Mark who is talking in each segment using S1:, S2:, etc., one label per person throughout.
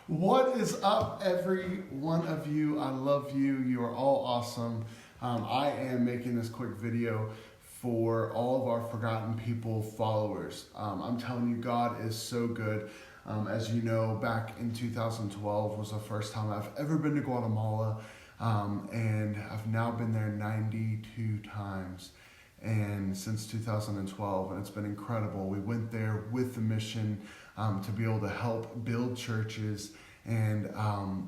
S1: What is up, every one of you? I love you. You are all awesome. I am making this quick video for all of our Forgotten People followers. I'm telling you, God is so good. As you know, back in 2012 was the first time I've ever been to Guatemala, and I've now been there 92 times. And since 2012, and it's been incredible. We went there with the mission to be able to help build churches and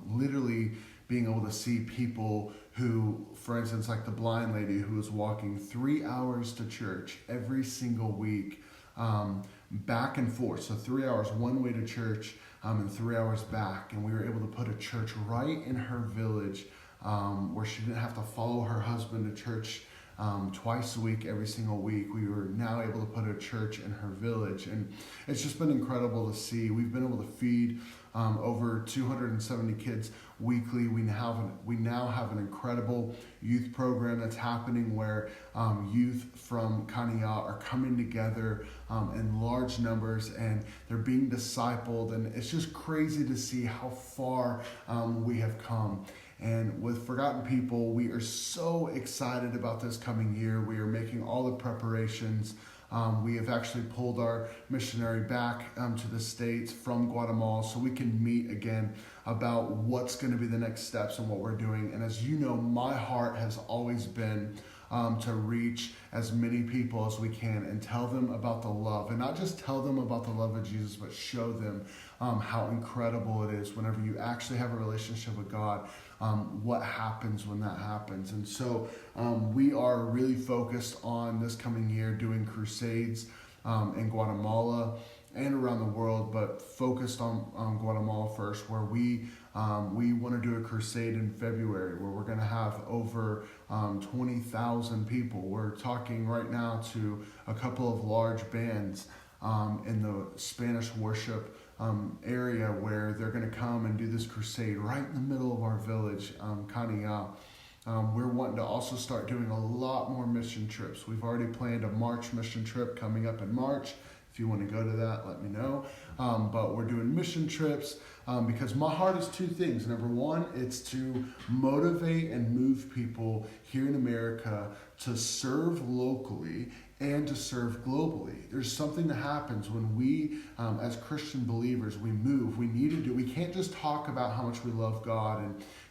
S1: literally being able to see people who, for instance, like the blind lady who was walking 3 hours to church every single week, back and forth. So 3 hours one way to church and 3 hours back. And we were able to put a church right in her village where she didn't have to follow her husband to church twice a week, every single week. We were now able to put a church in her village, and it's just been incredible to see. We've been able to feed over 270 kids weekly. We now have an incredible youth program that's happening where youth from Kania are coming together in large numbers, and they're being discipled, and it's just crazy to see how far we have come. And with Forgotten People, we are so excited about this coming year. We are making all the preparations. We have actually pulled our missionary back to the States from Guatemala so we can meet again about what's going to be the next steps and what we're doing. And as you know, my heart has always been to reach as many people as we can and tell them about the love, and not just tell them about the love of Jesus, but show them how incredible it is whenever you actually have a relationship with God, what happens when that happens. And so we are really focused on this coming year doing crusades in Guatemala and around the world, but focused on Guatemala first, where we want to do a crusade in February where we're going to have over 20,000 people. We're talking right now to a couple of large bands in the Spanish worship area where they're going to come and do this crusade right in the middle of our village, Kania. We're wanting to also start doing a lot more mission trips. We've already planned a March mission trip coming up in March. If you want to go to that, let me know. But we're doing mission trips because my heart is two things. Number one, it's to motivate and move people here in America to serve locally and to serve globally. There's something that happens when we, as Christian believers, we move. We can't just talk about how much we love God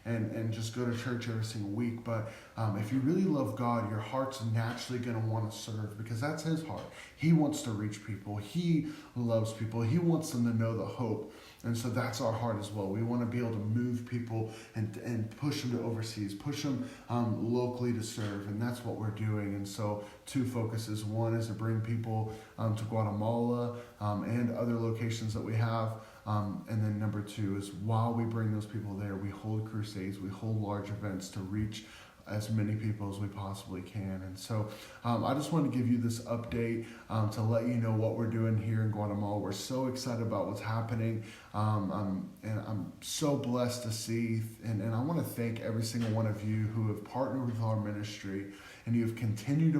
S1: and just go to church every single week. But if you really love God, your heart's naturally going to want to serve because that's His heart. He wants to reach people. He loves people. He wants them to know the hope. And so that's our heart as well. We want to be able to move people and push them to overseas, push them locally to serve. And that's what we're doing. And so two focuses. One is to bring people to Guatemala and other locations that we have. And then number two is while we bring those people there, we hold crusades, we hold large events to reach as many people as we possibly can. And so I just want to give you this update to let you know what we're doing here in Guatemala. We're so excited about what's happening, and I'm so blessed to see, and I want to thank every single one of you who have partnered with our ministry, and you have continued to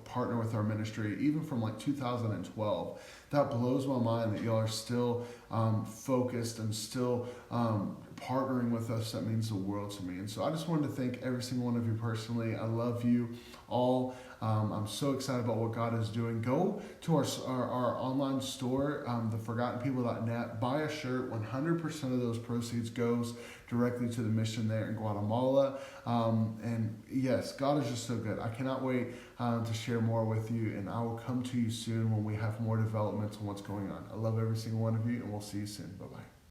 S1: partner with our ministry even from like 2012. That blows my mind that y'all are still focused and still partnering with us. That means the world to me. And so I just wanted to thank every single one of you personally. I love you all. I'm so excited about what God is doing. Go to our online store, theforgottenpeople.net. Buy a shirt. 100% of those proceeds goes directly to the mission there in Guatemala. And yes, God is just so good. I cannot wait to share more with you, and I will come to you soon when we have more developments on what's going on. I love every single one of you, and we'll see you soon. Bye-bye.